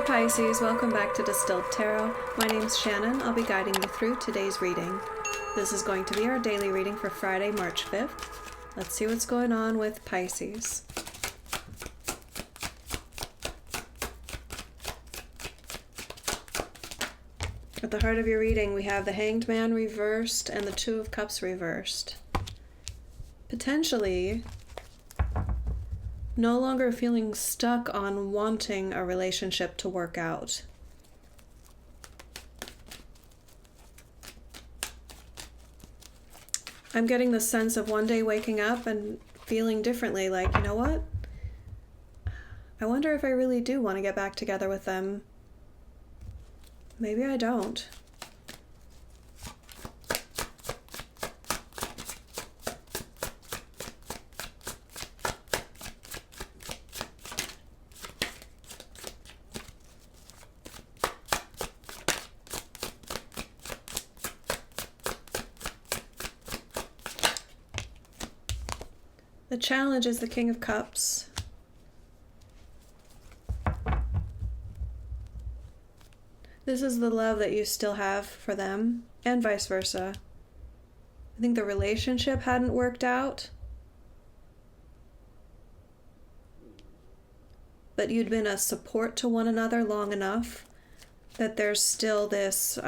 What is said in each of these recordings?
Pisces, welcome back to Distilled Tarot. My name's Shannon. I'll be guiding you through today's reading. This is going to be our daily reading for Friday, March 5th. Let's see what's going on with Pisces. At the heart of your reading, we have the Hanged Man reversed and the Two of Cups reversed. Potentially no longer feeling stuck on wanting a relationship to work out. I'm getting the sense of one day waking up and feeling differently, like, you know what? I wonder if I really do want to get back together with them. Maybe I don't. The challenge is the King of Cups. This is the love that you still have for them, and vice versa. I think the relationship hadn't worked out, but you'd been a support to one another long enough that there's still this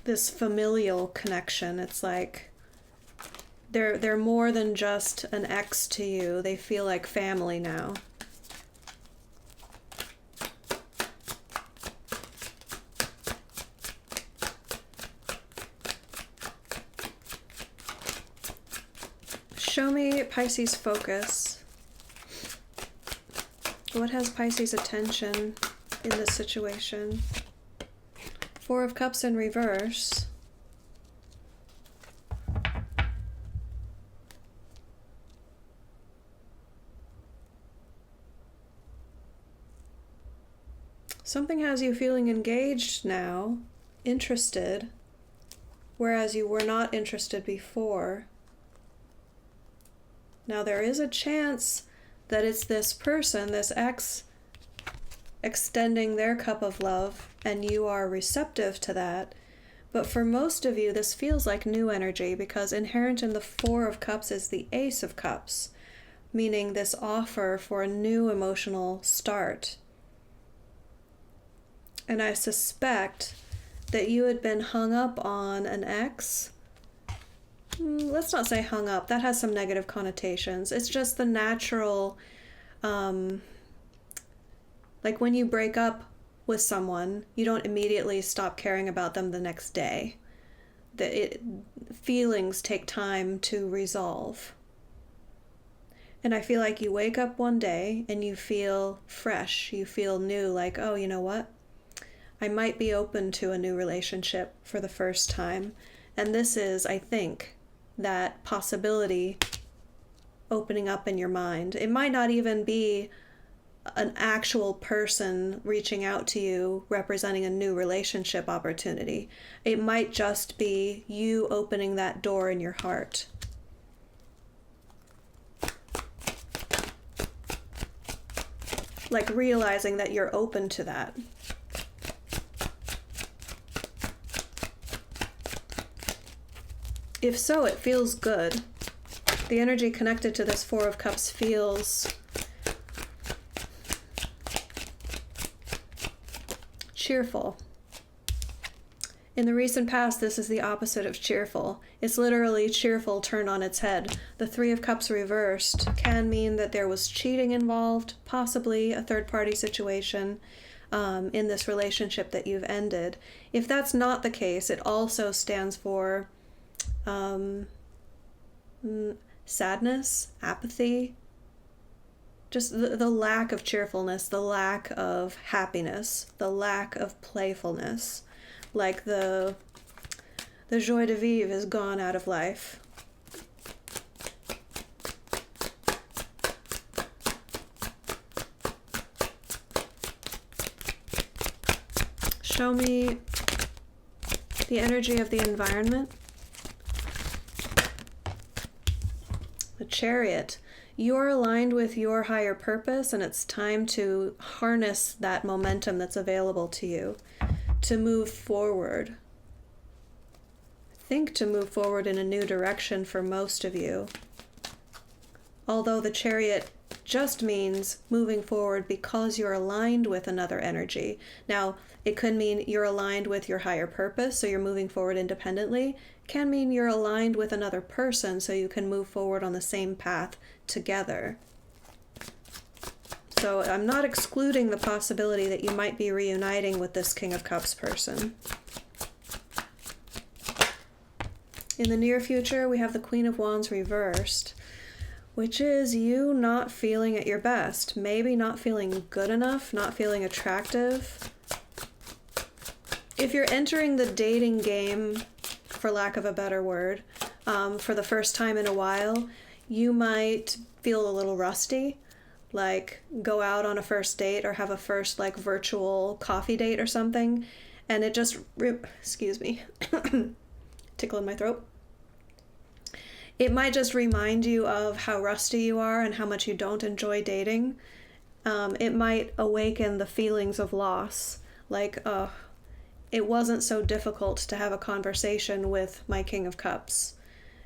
this familial connection. It's like they're more than just an ex to you. They feel like family now. Show me Pisces focus. What has Pisces attention in this situation? Four of Cups in reverse. Something has you feeling engaged now, interested, whereas you were not interested before. Now there is a chance that it's this person, this ex, extending their cup of love, and you are receptive to that. But for most of you, this feels like new energy, because inherent in the Four of Cups is the Ace of Cups, meaning this offer for a new emotional start. And I suspect that you had been hung up on an ex. Let's not say hung up. That has some negative connotations. It's just the natural, like when you break up with someone, you don't immediately stop caring about them the next day. Feelings take time to resolve. And I feel like you wake up one day and you feel fresh. You feel new, like, oh, you know what? I might be open to a new relationship for the first time. And this is, I think, that possibility opening up in your mind. It might not even be an actual person reaching out to you representing a new relationship opportunity. It might just be you opening that door in your heart. Like realizing that you're open to that. If so, it feels good. The energy connected to this Four of Cups feels cheerful. In the recent past, this is the opposite of cheerful. It's literally cheerful turned on its head. The Three of Cups reversed can mean that there was cheating involved, possibly a third-party situation in this relationship that you've ended. If that's not the case, it also stands for sadness, apathy, just the lack of cheerfulness, the lack of happiness, the lack of playfulness, like the joie de vivre is gone out of life. Show me the energy of the environment. The Chariot. You're aligned with your higher purpose, and it's time to harness that momentum that's available to you to move forward. Think to move forward in a new direction for most of you. Although the Chariot just means moving forward because you're aligned with another energy. Now, it could mean you're aligned with your higher purpose, so you're moving forward independently. It can mean you're aligned with another person, so you can move forward on the same path together. So I'm not excluding the possibility that you might be reuniting with this King of Cups person. In the near future, we have the Queen of Wands reversed, which is you not feeling at your best. Maybe not feeling good enough, not feeling attractive. If you're entering the dating game, for lack of a better word, for the first time in a while, you might feel a little rusty, like go out on a first date or have a first like virtual coffee date or something, and it just, excuse me, tickle in my throat. It might just remind you of how rusty you are and how much you don't enjoy dating. It might awaken the feelings of loss, like, it wasn't so difficult to have a conversation with my King of Cups.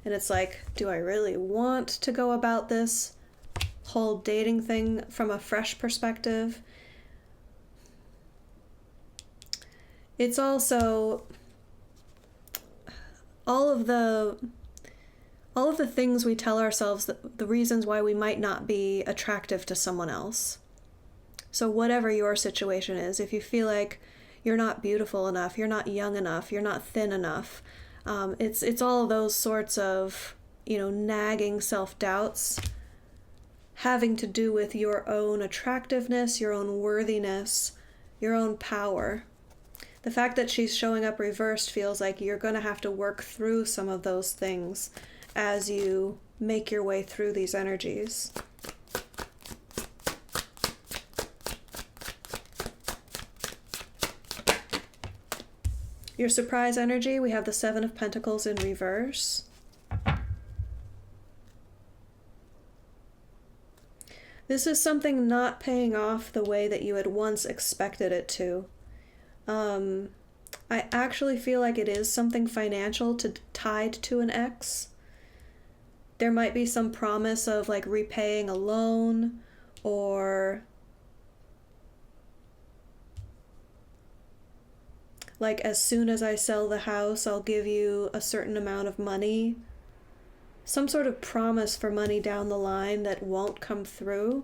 And it's like, do I really want to go about this whole dating thing from a fresh perspective? It's also all of the things we tell ourselves, the reasons why we might not be attractive to someone else. So whatever your situation is, if you feel like you're not beautiful enough, you're not young enough, you're not thin enough, it's all of those sorts of, nagging self-doubts having to do with your own attractiveness, your own worthiness, your own power. The fact that she's showing up reversed feels like you're going to have to work through some of those things as you make your way through these energies. Your surprise energy, we have the Seven of Pentacles in reverse. This is something not paying off the way that you had once expected it to. I actually feel like it is something financial tied to an ex. There might be some promise of like repaying a loan, or like as soon as I sell the house, I'll give you a certain amount of money. Some sort of promise for money down the line that won't come through.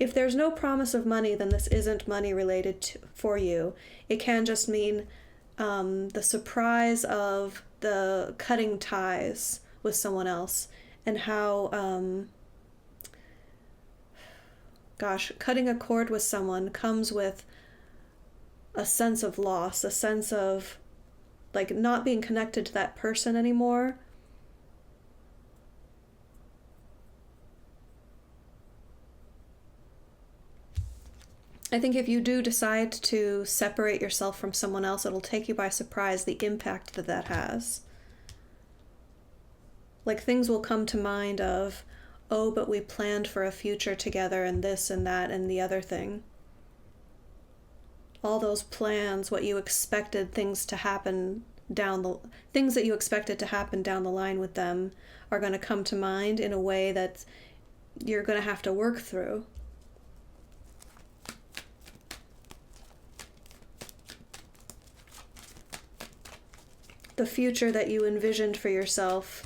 If there's no promise of money, then this isn't money related for you. It can just mean the surprise of the cutting ties with someone else, and how, cutting a cord with someone comes with a sense of loss, a sense of like not being connected to that person anymore. I think if you do decide to separate yourself from someone else, it'll take you by surprise the impact that that has. Like things will come to mind of, oh, but we planned for a future together and this and that and the other thing. All those plans, what you expected things to happen things that you expected to happen down the line with them are going to come to mind in a way that you're going to have to work through. The future that you envisioned for yourself,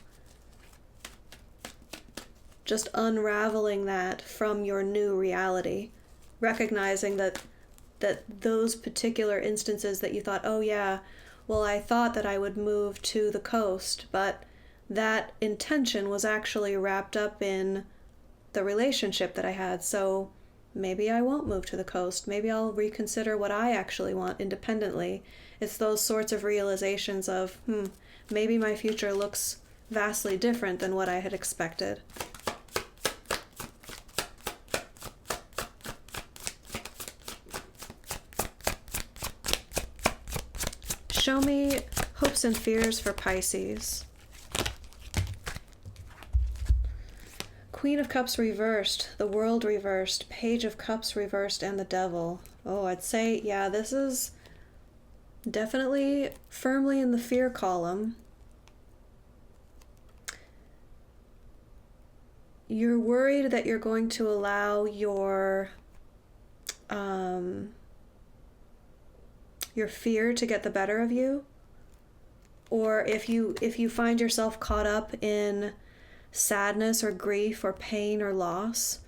just unraveling that from your new reality, recognizing that those particular instances that you thought, oh yeah, well, I thought that I would move to the coast, but that intention was actually wrapped up in the relationship that I had, so maybe I won't move to the coast. Maybe I'll reconsider what I actually want independently. It's those sorts of realizations of, maybe my future looks vastly different than what I had expected. Show me hopes and fears for Pisces. Queen of Cups reversed, the World reversed, Page of Cups reversed, and the Devil. Oh, I'd say, yeah, this is definitely firmly in the fear column. You're worried that you're going to allow your fear to get the better of you, or if you find yourself caught up in sadness or grief or pain or loss,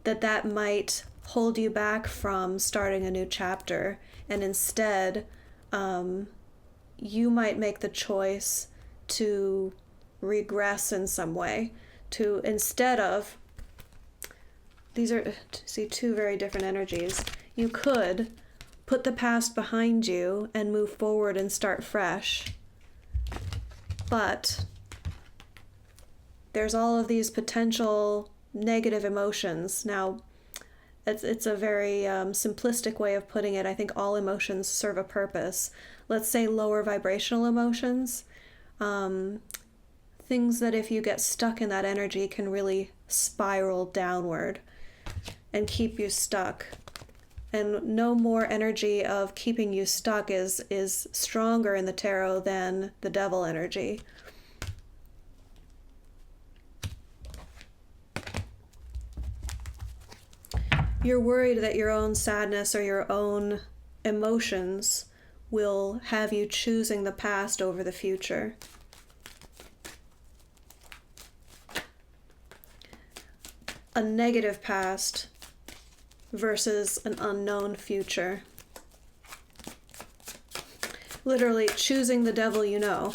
that might hold you back from starting a new chapter, and instead you might make the choice to regress in some way, to, instead of, these are, see, two very different energies. You could put the past behind you and move forward and start fresh, but there's all of these potential negative emotions. Now, it's a very simplistic way of putting it. I think all emotions serve a purpose. Let's say lower vibrational emotions, things that if you get stuck in that energy can really spiral downward and keep you stuck. And no more energy of keeping you stuck is stronger in the tarot than the Devil energy. You're worried that your own sadness or your own emotions will have you choosing the past over the future. A negative past versus an unknown future. Literally choosing the devil you know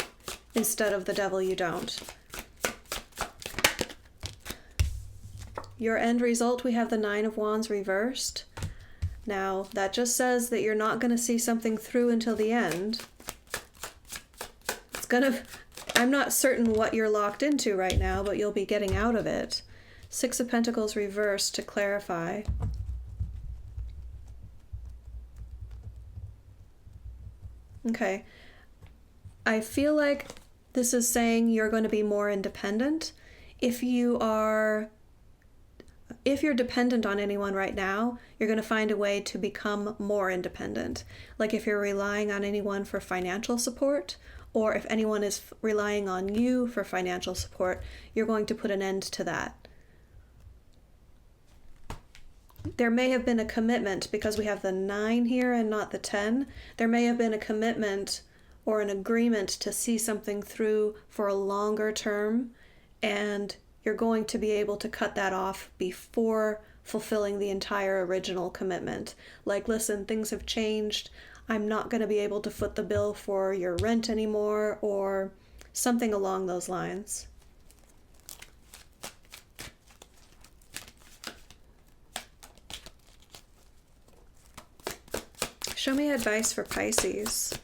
instead of the devil you don't. Your end result, we have the Nine of Wands reversed. Now, that just says that you're not going to see something through until the end. I'm not certain what you're locked into right now, but you'll be getting out of it. Six of Pentacles reversed to clarify. Okay. I feel like this is saying you're going to be more independent. If you're dependent on anyone right now, you're going to find a way to become more independent. Like if you're relying on anyone for financial support, or if anyone is relying on you for financial support, you're going to put an end to that. There may have been a commitment, because we have the 9 here and not the 10. There may have been a commitment or an agreement to see something through for a longer term, and you're going to be able to cut that off before fulfilling the entire original commitment. Like, listen, things have changed. I'm not going to be able to foot the bill for your rent anymore, or something along those lines. Show me advice for Pisces.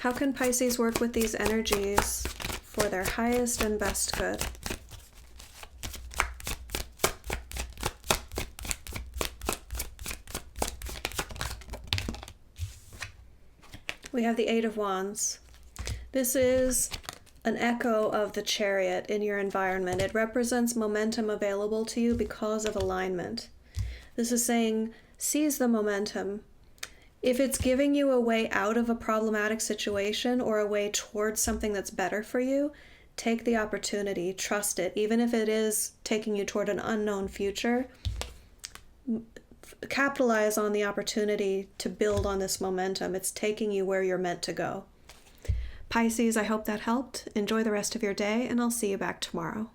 How can Pisces work with these energies for their highest and best good? We have the Eight of Wands. This is an echo of the Chariot in your environment. It represents momentum available to you because of alignment. This is saying, seize the momentum. If it's giving you a way out of a problematic situation or a way towards something that's better for you, take the opportunity, trust it. Even if it is taking you toward an unknown future, capitalize on the opportunity to build on this momentum. It's taking you where you're meant to go. Pisces, I hope that helped. Enjoy the rest of your day, and I'll see you back tomorrow.